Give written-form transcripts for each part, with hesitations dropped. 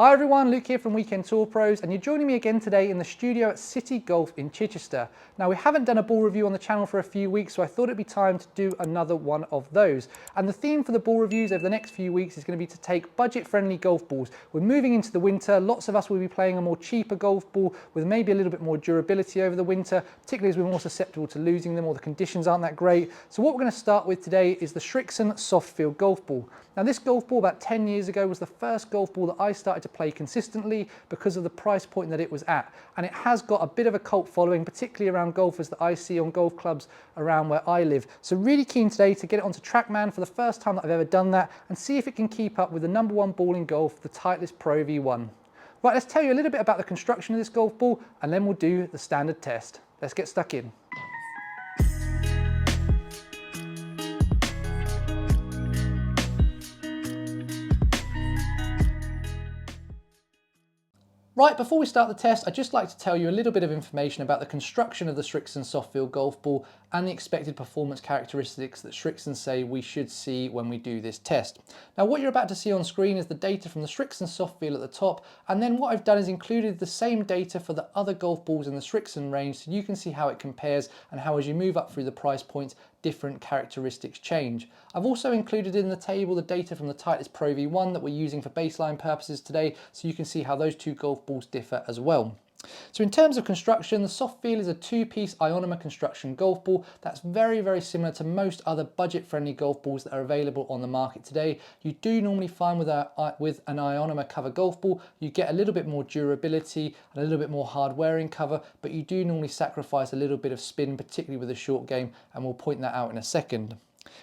Hi everyone, Luke here from Weekend Tour Pros, and you're joining me again today in the studio at City Golf in Chichester. Now, we haven't done a ball review on the channel for a few weeks, so I thought it'd be time to do another one of those. And the theme for the ball reviews over the next few weeks is going to be to take budget-friendly golf balls. We're moving into the winter. Lots of us will be playing a more cheaper golf ball with maybe a little bit more durability over the winter, particularly as we're more susceptible to losing them or the conditions aren't that great. So what we're going to start with today is the Srixon Soft Feel golf ball. Now, this golf ball about 10 years ago was the first golf ball that I started to play consistently because of the price point that it was at. And it has got a bit of a cult following, particularly around golfers that I see on golf clubs around where I live. So really keen today to get it onto TrackMan for the first time that I've ever done that and see if it can keep up with the #1 ball in golf, the Titleist Pro V1. Right, let's tell you a little bit about the construction of this golf ball and then we'll do the standard test. Let's get stuck in. Right, before we start the test, I'd just like to tell you a little bit of information about the construction of the Srixon Soft Feel golf ball and the expected performance characteristics that Srixon say we should see when we do this test. Now, what you're about to see on screen is the data from the Srixon Soft Feel at the top, and then what I've done is included the same data for the other golf balls in the Srixon range so you can see how it compares and how, as you move up through the price points, different characteristics change. I've also included in the table the data from the Titleist Pro V1 that we're using for baseline purposes today, so you can see how those two golf balls differ as well. So in terms of construction, the Soft Feel is a two-piece ionomer construction golf ball that's very, very similar to most other budget-friendly golf balls that are available on the market today. You do normally find with an ionomer cover golf ball, you get a little bit more durability and a little bit more hard wearing cover, but you do normally sacrifice a little bit of spin, particularly with a short game, and we'll point that out in a second.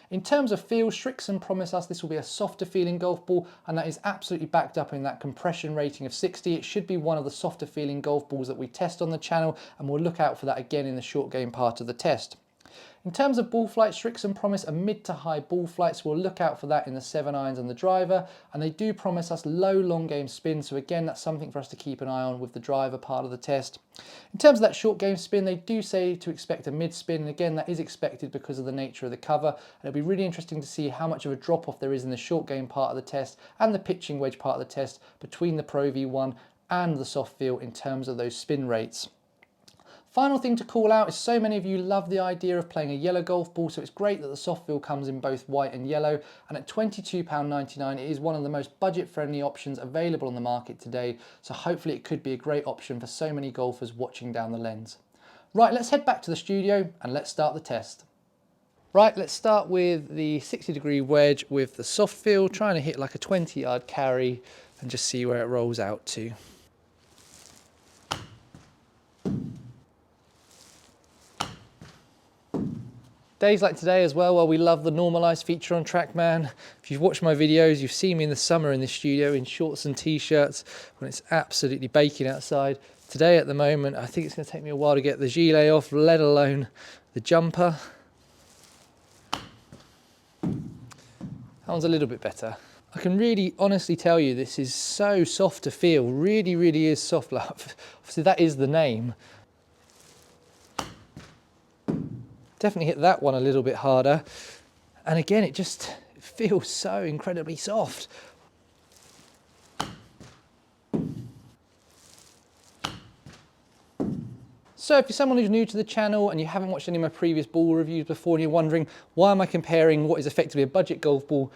In terms of feel, Srixon promised us this will be a softer feeling golf ball, and that is absolutely backed up in that compression rating of 60. It should be one of the softer feeling golf balls that we test on the channel, and we'll look out for that again in the short game part of the test. In terms of ball flight, Srixon promise a mid to high ball flight, so we'll look out for that in the 7-irons and the driver, and they do promise us low long game spin, so again that's something for us to keep an eye on with the driver part of the test. In terms of that short game spin, they do say to expect a mid spin, and again that is expected because of the nature of the cover, and it'll be really interesting to see how much of a drop off there is in the short game part of the test and the pitching wedge part of the test between the Pro V1 and the Soft Feel in terms of those spin rates. Final thing to call out is so many of you love the idea of playing a yellow golf ball, so it's great that the Soft Feel comes in both white and yellow, and at £22.99 it is one of the most budget-friendly options available on the market today, so hopefully it could be a great option for so many golfers watching down the lens. Right, let's head back to the studio and let's start the test. Right, let's start with the 60-degree wedge with the Soft Feel, trying to hit like a 20-yard carry and just see where it rolls out to. Days like today as well, while we love the normalised feature on TrackMan. If you've watched my videos, you've seen me in the summer in the studio in shorts and t-shirts when it's absolutely baking outside. Today at the moment, I think it's going to take me a while to get the gilet off, let alone the jumper. That one's a little bit better. I can really honestly tell you this is so soft to feel, really, really is soft. Obviously that is the name. Definitely hit that one a little bit harder. And again, it just feels so incredibly soft. So if you're someone who's new to the channel and you haven't watched any of my previous ball reviews before and you're wondering why am I comparing what is effectively a budget golf ball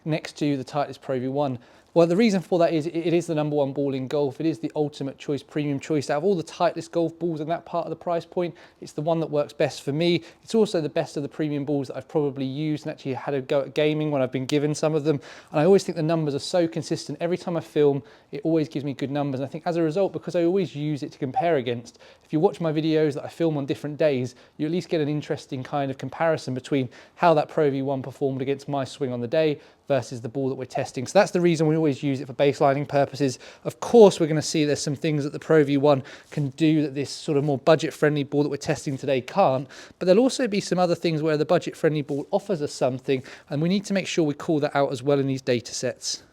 next to the Titleist Pro V1, well, the reason for that is it is the #1 ball in golf. It is the ultimate choice, premium choice. Out of all the Titleist golf balls in that part of the price point, it's the one that works best for me. It's also the best of the premium balls that I've probably used and actually had a go at gaming when I've been given some of them. And I always think the numbers are so consistent. Every time I film, it always gives me good numbers. And I think as a result, because I always use it to compare against, if you watch my videos that I film on different days, you at least get an interesting kind of comparison between how that Pro V1 performed against my swing on the day versus the ball that we're testing. So that's the reason we always use it for baselining purposes. Of course, we're going to see there's some things that the Pro V1 can do that this sort of more budget-friendly ball that we're testing today can't, but there'll also be some other things where the budget-friendly ball offers us something, and we need to make sure we call that out as well in these data sets.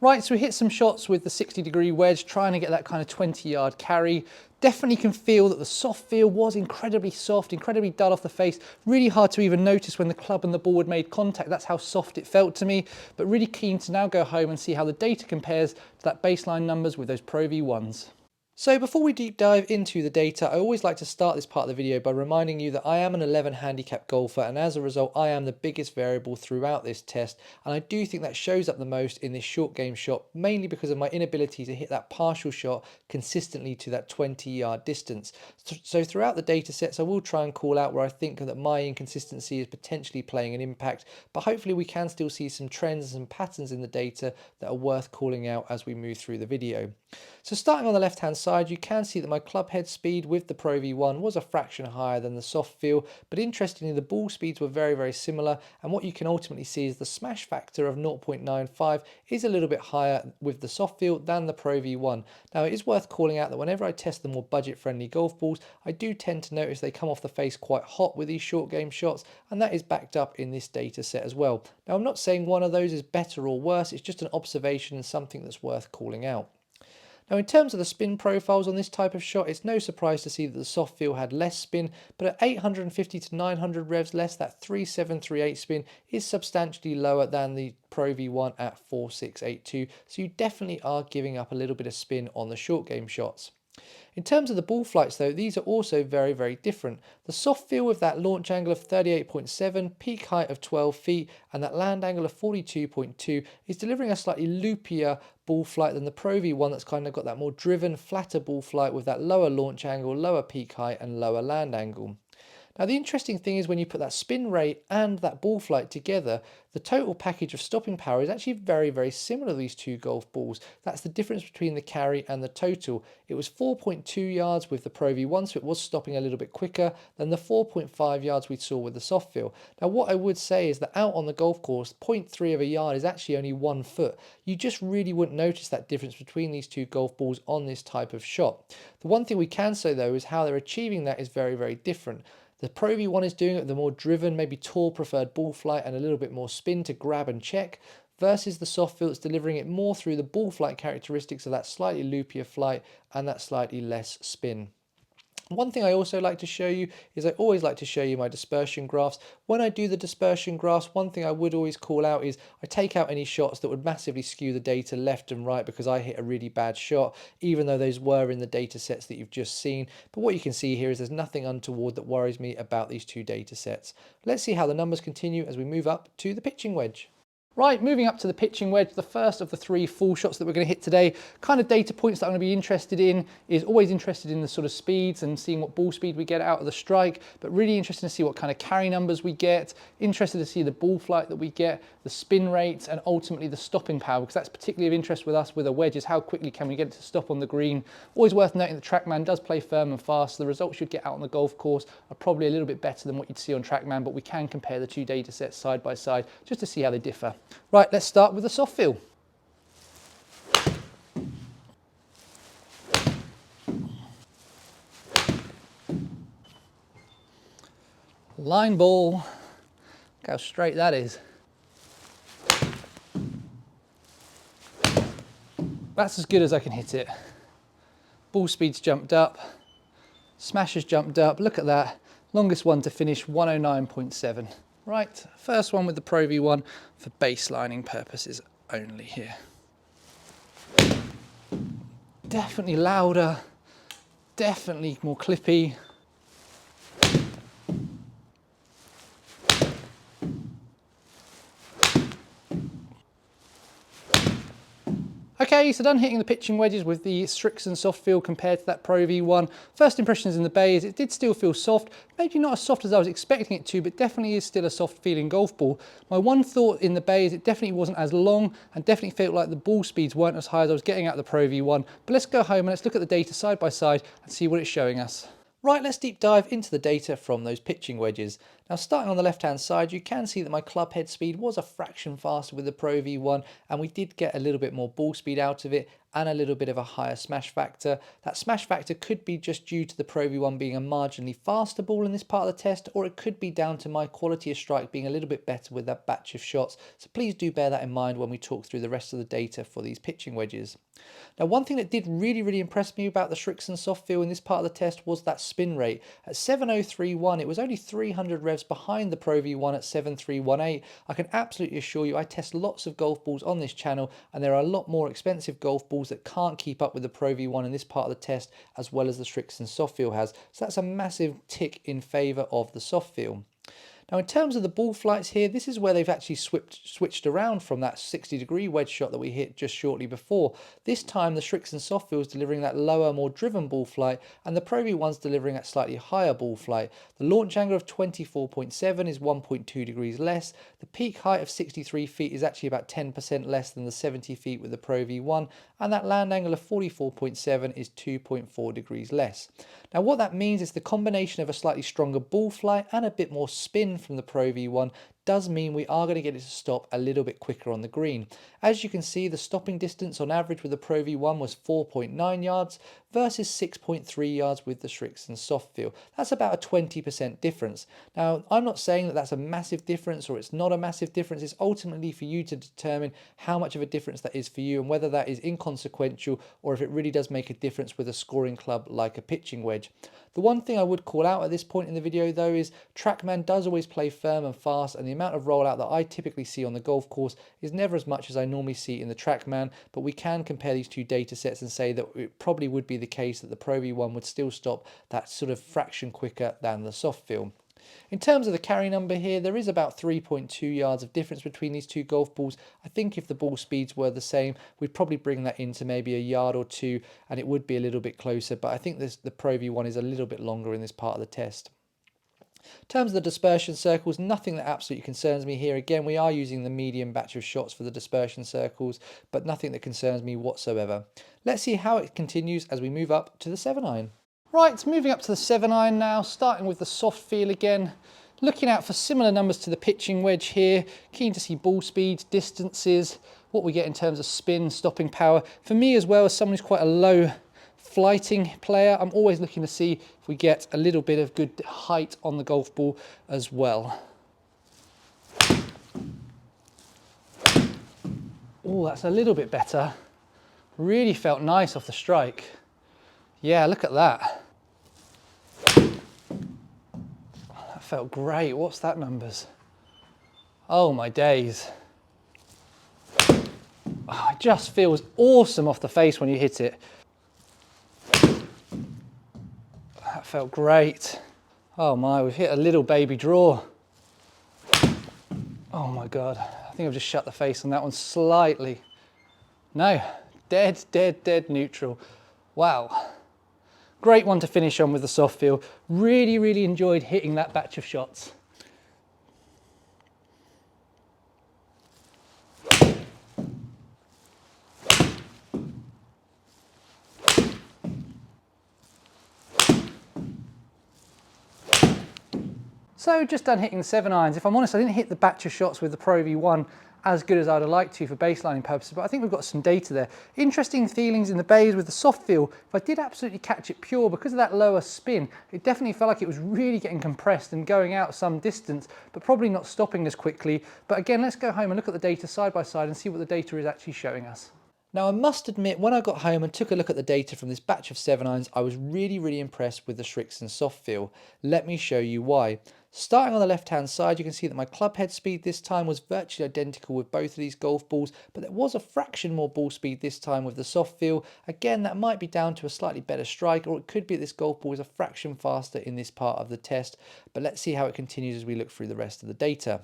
Right, so we hit some shots with the 60-degree wedge, trying to get that kind of 20-yard carry. Definitely can feel that the soft feel was incredibly soft, incredibly dull off the face. Really hard to even notice when the club and the ball had made contact. That's how soft it felt to me. But really keen to now go home and see how the data compares to that baseline numbers with those Pro V1s. So before we deep dive into the data, I always like to start this part of the video by reminding you that I am an 11 handicap golfer, and as a result I am the biggest variable throughout this test, and I do think that shows up the most in this short game shot, mainly because of my inability to hit that partial shot consistently to that 20-yard distance. So throughout the data sets I will try and call out where I think that my inconsistency is potentially playing an impact, but hopefully we can still see some trends and patterns in the data that are worth calling out as we move through the video. So starting on the left hand side, you can see that my club head speed with the Pro V1 was a fraction higher than the soft feel, but interestingly the ball speeds were very similar, and what you can ultimately see is the smash factor of 0.95 is a little bit higher with the soft feel than the Pro V1. Now it is worth calling out that whenever I test the more budget friendly golf balls, I do tend to notice they come off the face quite hot with these short game shots, and that is backed up in this data set as well. Now I'm not saying one of those is better or worse, it's just an observation and something that's worth calling out. Now in terms of the spin profiles on this type of shot, it's no surprise to see that the soft feel had less spin, but at 850 to 900 revs less, that 3738 spin is substantially lower than the Pro V1 at 4682, so you definitely are giving up a little bit of spin on the short game shots. In terms of the ball flights though, these are also very different. The soft feel with that launch angle of 38.7, peak height of 12 feet, and that land angle of 42.2 is delivering a slightly loopier ball flight than the Pro V1 that's kind of got that more driven, flatter ball flight with that lower launch angle, lower peak height, and lower land angle. Now the interesting thing is when you put that spin rate and that ball flight together, the total package of stopping power is actually very similar to these two golf balls. That's the difference between the carry and the total. It was 4.2 yards with the Pro V1, so it was stopping a little bit quicker than the 4.5 yards we saw with the soft feel. Now what I would say is that out on the golf course, 0.3 of a yard is actually only 1 foot. You just really wouldn't notice that difference between these two golf balls on this type of shot. The one thing we can say though is how they're achieving that is very different. The Pro V1 is doing it with the more driven, maybe tall preferred ball flight and a little bit more spin to grab and check, versus the soft feel that's delivering it more through the ball flight characteristics of that slightly loopier flight and that slightly less spin. One thing I also like to show you is I always like to show you my dispersion graphs. When I do the dispersion graphs, one thing I would always call out is I take out any shots that would massively skew the data left and right because I hit a really bad shot, even though those were in the data sets that you've just seen. But what you can see here is there's nothing untoward that worries me about these two data sets. Let's see how the numbers continue as we move up to the pitching wedge. Right, moving up to the pitching wedge, the first of the 3 full shots that we're going to hit today. Kind of data points that I'm going to be interested in is always interested in the sort of speeds and seeing what ball speed we get out of the strike, but really interested to see what kind of carry numbers we get, interested to see the ball flight that we get, the spin rates, and ultimately the stopping power, because that's particularly of interest with us with a wedge, is how quickly can we get it to stop on the green. Always worth noting that TrackMan does play firm and fast, so the results you'd get out on the golf course are probably a little bit better than what you'd see on TrackMan, but we can compare the two data sets side by side just to see how they differ. Right, let's start with the soft feel. Line ball, look how straight that is. That's as good as I can hit it. Ball speed's jumped up, smash has jumped up, look at that. Longest one to finish, 109.7. Right, first one with the Pro V1 for baselining purposes only here. Definitely louder, definitely more clippy. Okay, so done hitting the pitching wedges with the Srixon Soft Feel compared to that Pro V1. First impressions in the bay is it did still feel soft, maybe not as soft as I was expecting it to, but definitely is still a soft feeling golf ball. My one thought in the bay is it definitely wasn't as long and definitely felt like the ball speeds weren't as high as I was getting out of the Pro V1. But let's go home and let's look at the data side by side and see what it's showing us. Right, let's deep dive into the data from those pitching wedges. Now starting on the left hand side, you can see that my club head speed was a fraction faster with the Pro V1, and we did get a little bit more ball speed out of it and a little bit of a higher smash factor. That smash factor could be just due to the Pro V1 being a marginally faster ball in this part of the test, or it could be down to my quality of strike being a little bit better with that batch of shots. So please do bear that in mind when we talk through the rest of the data for these pitching wedges. Now, one thing that did really impress me about the Srixon Soft Feel in this part of the test was that spin rate. At 7031, it was only 300 revs behind the Pro V1 at 7318. I can absolutely assure you I test lots of golf balls on this channel, and there are a lot more expensive golf balls that can't keep up with the Pro V1 in this part of the test, as well as the Srixon Soft Feel has. So that's a massive tick in favour of the Soft Feel. Now in terms of the ball flights here, this is where they've actually switched around from that 60-degree wedge shot that we hit just shortly before. This time the Srixon Soft Feel is delivering that lower, more driven ball flight, and the Pro V1's delivering that slightly higher ball flight. The launch angle of 24.7 is 1.2 degrees less. The peak height of 63 feet is actually about 10% less than the 70 feet with the Pro V1, and that land angle of 44.7 is 2.4 degrees less. Now what that means is the combination of a slightly stronger ball flight and a bit more spin from the Pro V1 does mean we are going to get it to stop a little bit quicker on the green. As you can see, the stopping distance on average with the Pro V1 was 4.9 yards versus 6.3 yards with the Srixon Soft Feel. That's about a 20% difference. Now, I'm not saying that that's a massive difference or it's not a massive difference. It's ultimately for you to determine how much of a difference that is for you and whether that is inconsequential or if it really does make a difference with a scoring club like a pitching wedge. The one thing I would call out at this point in the video though is TrackMan does always play firm and fast, and the amount of rollout that I typically see on the golf course is never as much as I normally see in the TrackMan, but we can compare these two data sets and say that it probably would be the case that the Pro V1 would still stop that sort of fraction quicker than the Soft Feel. In terms of the carry number here, there is about 3.2 yards of difference between these two golf balls. I think if the ball speeds were the same, we'd probably bring that into maybe a yard or two, and it would be a little bit closer, but I think the Pro V1 is a little bit longer in this part of the test. In terms of the dispersion circles, nothing that absolutely concerns me here. Again, we are using the medium batch of shots for the dispersion circles, but nothing that concerns me whatsoever. Let's see how it continues as we move up to the 7-iron. Right, moving up to the 7-iron now, starting with the Soft Feel again. Looking out for similar numbers to the pitching wedge here. Keen to see ball speeds, distances, what we get in terms of spin, stopping power. For me as well, as someone who's quite a low flighting player, I'm always looking to see if we get a little bit of good height on the golf ball as well. Oh, that's a little bit better. Really felt nice off the strike. Yeah, look at that. That felt great. What's that numbers? Oh my days. Oh, it just feels awesome off the face when you hit it. That felt great. Oh my, we've hit a little baby draw. Oh my God. I think I've just shut the face on that one slightly. No, dead neutral. Wow. Great one to finish on with the Soft Feel. Really enjoyed hitting that batch of shots. So just done hitting the 7-irons. If I'm honest, I didn't hit the batch of shots with the Pro V1 as good as I'd have liked to for baselining purposes, but I think we've got some data there. Interesting feelings in the bays with the Soft Feel. If I did absolutely catch it pure, because of that lower spin, it definitely felt like it was really getting compressed and going out some distance, but probably not stopping as quickly. But again, let's go home and look at the data side by side and see what the data is actually showing us. Now I must admit, when I got home and took a look at the data from this batch of 7-irons, I was really impressed with the Srixon Soft Feel. Let me show you why. Starting on the left hand side, you can see that my club head speed this time was virtually identical with both of these golf balls, but there was a fraction more ball speed this time with the Soft Feel. Again, that might be down to a slightly better strike, or it could be that this golf ball is a fraction faster in this part of the test, but let's see how it continues as we look through the rest of the data.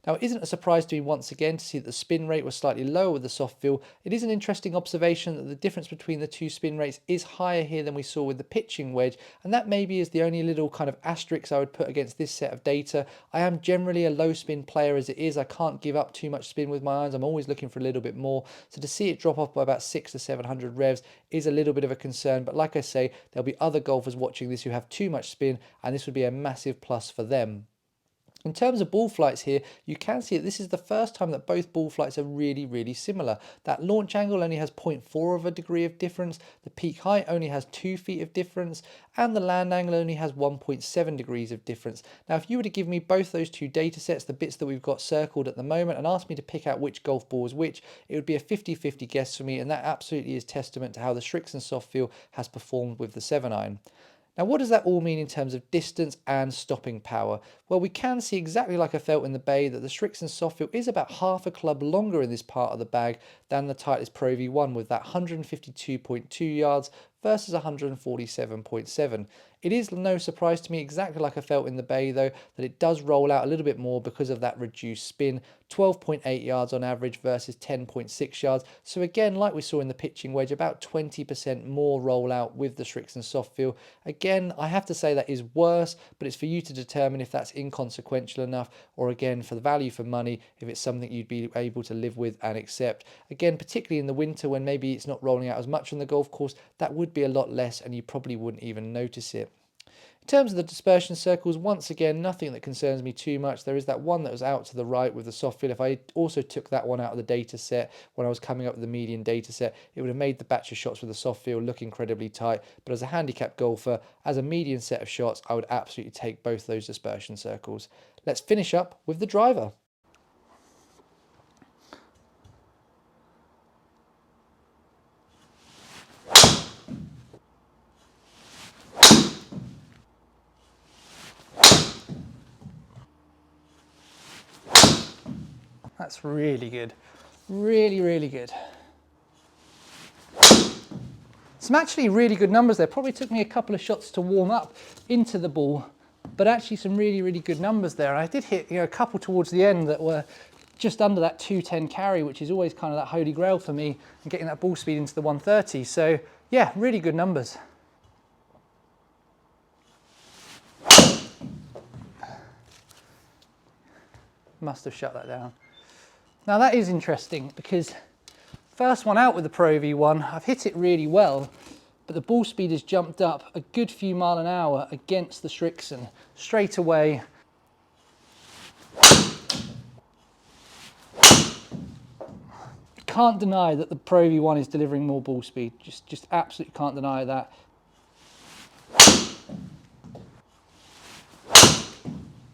Now, it isn't a surprise to me once again to see that the spin rate was slightly lower with the Soft Feel. It is an interesting observation that the difference between the two spin rates is higher here than we saw with the pitching wedge, and that maybe is the only little kind of asterisk I would put against this set of data. I am generally a low spin player as it is. I can't give up too much spin with my irons. I'm always looking for a little bit more. So to see it drop off by about 600 to 700 revs is a little bit of a concern. But like I say, there'll be other golfers watching this who have too much spin, and this would be a massive plus for them. In terms of ball flights here, you can see that this is the first time that both ball flights are really similar. That launch angle only has 0.4 of a degree of difference, the peak height only has 2 feet of difference, and the land angle only has 1.7 degrees of difference. Now, if you were to give me both those two data sets, the bits that we've got circled at the moment, and ask me to pick out which golf ball is which, it would be a 50-50 guess for me, and that absolutely is testament to how the Srixon Soft Feel has performed with the 7-iron. Now, what does that all mean in terms of distance and stopping power? Well, we can see exactly like I felt in the bay that the Srixon Soft Feel is about half a club longer in this part of the bag than the Titleist Pro V1 with that 152.2 yards versus 147.7. It is no surprise to me, exactly like I felt in the bay though, that it does roll out a little bit more because of that reduced spin, 12.8 yards on average versus 10.6 yards. So again, like we saw in the pitching wedge, about 20% more rollout with the Srixon Soft Feel. Again, I have to say that is worse, but it's for you to determine if that's inconsequential enough, or again, for the value for money, if it's something you'd be able to live with and accept. Again, particularly in the winter when maybe it's not rolling out as much on the golf course, that would be a lot less and you probably wouldn't even notice it. In terms of the dispersion circles, once again, nothing that concerns me too much. There is that one that was out to the right with the soft feel. If I also took that one out of the data set when I was coming up with the median data set, it would have made the batch of shots with the soft feel look incredibly tight. But as a handicap golfer, as a median set of shots, I would absolutely take both those dispersion circles. Let's finish up with the driver. That's really good. Really good. Some actually really good numbers there. Probably took me a couple of shots to warm up into the ball, but actually some really good numbers there. I did hit a couple towards the end that were just under that 210 carry, which is always kind of that holy grail for me, and getting that ball speed into the 130. So yeah, really good numbers. Must have shut that down. Now that is interesting because first one out with the Pro V1, I've hit it really well, but the ball speed has jumped up a good few mile an hour against the Srixon straight away. Can't deny that the Pro V1 is delivering more ball speed. Just absolutely can't deny that.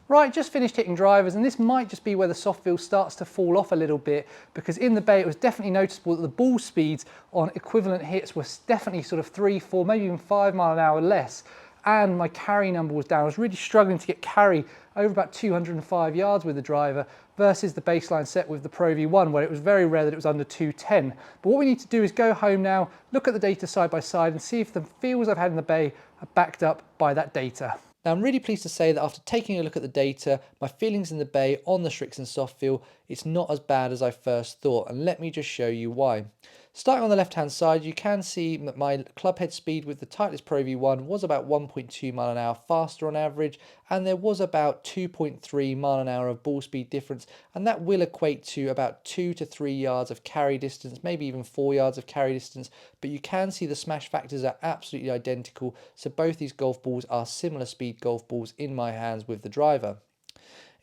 Right, just finished hitting drivers, and this might just be where the soft feel starts to fall off a little bit, because in the bay it was definitely noticeable that the ball speeds on equivalent hits were definitely sort of 3, 4, maybe even 5 mile an hour less, and my carry number was down. I was really struggling to get carry over about 205 yards with the driver versus the baseline set with the Pro V1, where it was very rare that it was under 210. But what we need to do is go home now, look at the data side by side, and see if the feels I've had in the bay are backed up by that data. Now, I'm really pleased to say that after taking a look at the data, my feelings in the bay on the Srixon Soft Feel, it's not as bad as I first thought, and let me just show you why. Starting on the left-hand side, you can see that my club head speed with the Titleist Pro V1 was about 1.2 mile an hour faster on average, and there was about 2.3 mile an hour of ball speed difference, and that will equate to about 2 to 3 yards of carry distance, maybe even 4 yards of carry distance, but you can see the smash factors are absolutely identical, so both these golf balls are similar speed golf balls in my hands with the driver.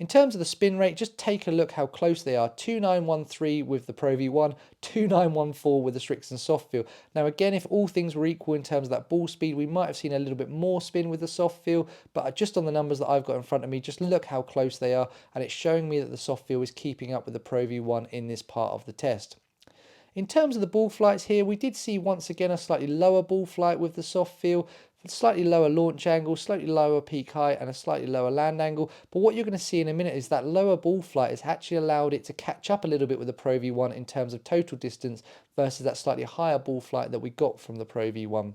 In terms of the spin rate, just take a look how close they are. 2913 with the Pro V1, 2914 with the Srixon Soft Feel. Now again, if all things were equal in terms of that ball speed, we might have seen a little bit more spin with the Soft Feel, but just on the numbers that I've got in front of me, just look how close they are, and it's showing me that the Soft Feel is keeping up with the Pro V1 in this part of the test. In terms of the ball flights here, we did see once again a slightly lower ball flight with the Soft Feel, slightly lower launch angle, slightly lower peak height, and a slightly lower land angle. But what you're going to see in a minute is that lower ball flight has actually allowed it to catch up a little bit with the Pro V1 in terms of total distance versus that slightly higher ball flight that we got from the Pro V1.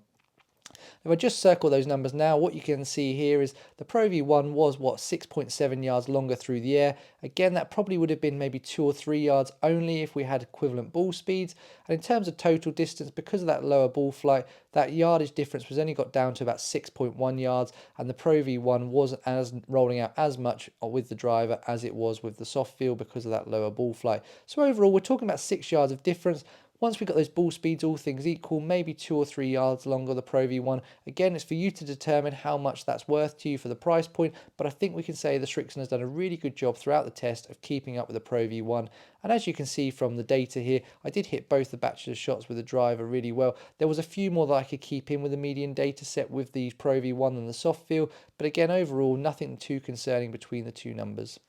If I just circle those numbers now, what you can see here is the Pro V1 was, 6.7 yards longer through the air. Again, that probably would have been maybe 2 or 3 yards only if we had equivalent ball speeds. And in terms of total distance, because of that lower ball flight, that yardage difference was only got down to about 6.1 yards, and the Pro V1 wasn't as rolling out as much with the driver as it was with the Soft Feel because of that lower ball flight. So overall, we're talking about 6 yards of difference. Once we've got those ball speeds, all things equal, maybe 2 or 3 yards longer the Pro V1. Again, it's for you to determine how much that's worth to you for the price point, but I think we can say the Srixon has done a really good job throughout the test of keeping up with the Pro V1. And as you can see from the data here, I did hit both the bachelor's shots with the driver really well. There was a few more that I could keep in with the median data set with the Pro V1 and the Soft Feel, but again, overall, nothing too concerning between the two numbers.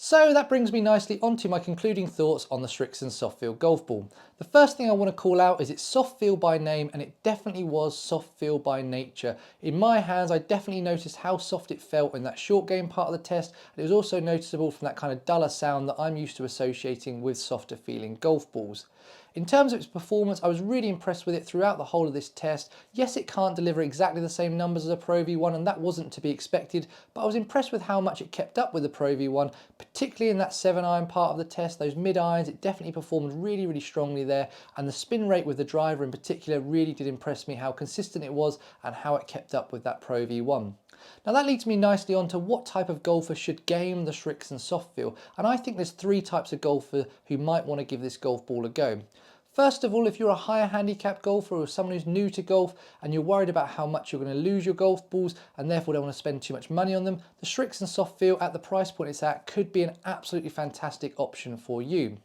So that brings me nicely onto my concluding thoughts on the Srixon Soft Feel golf ball. The first thing I want to call out is it's soft feel by name, and it definitely was soft feel by nature. In my hands, I definitely noticed how soft it felt in that short game part of the test. It was also noticeable from that kind of duller sound that I'm used to associating with softer feeling golf balls. In terms of its performance, I was really impressed with it throughout the whole of this test. Yes, it can't deliver exactly the same numbers as a Pro V1, and that wasn't to be expected, but I was impressed with how much it kept up with the Pro V1, particularly in that 7-iron part of the test. Those mid-irons, it definitely performed really, really strongly there, and the spin rate with the driver in particular really did impress me, how consistent it was and how it kept up with that Pro V1. Now that leads me nicely on to what type of golfer should game the Srixon Soft Feel, and I think there's 3 types of golfer who might want to give this golf ball a go. First of all, if you're a higher handicap golfer or someone who's new to golf and you're worried about how much you're going to lose your golf balls and therefore don't want to spend too much money on them, the Srixon Soft Feel at the price point it's at could be an absolutely fantastic option for you.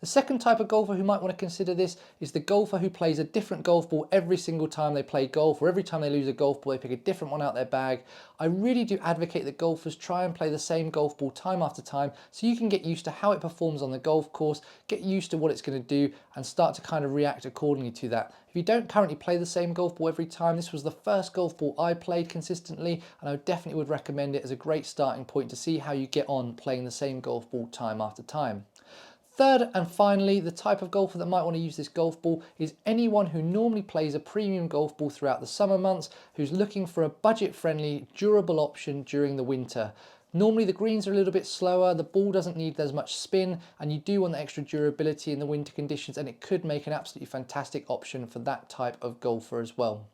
The second type of golfer who might want to consider this is the golfer who plays a different golf ball every single time they play golf, or every time they lose a golf ball they pick a different one out their bag. I really do advocate that golfers try and play the same golf ball time after time so you can get used to how it performs on the golf course, get used to what it's going to do and start to kind of react accordingly to that. If you don't currently play the same golf ball every time, this was the first golf ball I played consistently, and I definitely would recommend it as a great starting point to see how you get on playing the same golf ball time after time. Third and finally, the type of golfer that might want to use this golf ball is anyone who normally plays a premium golf ball throughout the summer months, who's looking for a budget-friendly, durable option during the winter. Normally the greens are a little bit slower, the ball doesn't need as much spin, and you do want the extra durability in the winter conditions, and it could make an absolutely fantastic option for that type of golfer as well.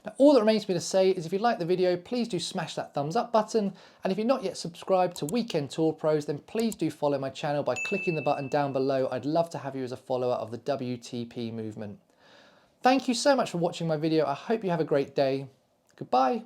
Now, all that remains for me to say is if you like the video, please do smash that thumbs up button. And if you're not yet subscribed to Weekend Tour Pros, then please do follow my channel by clicking the button down below. I'd love to have you as a follower of the WTP movement. Thank you so much for watching my video. I hope you have a great day. Goodbye.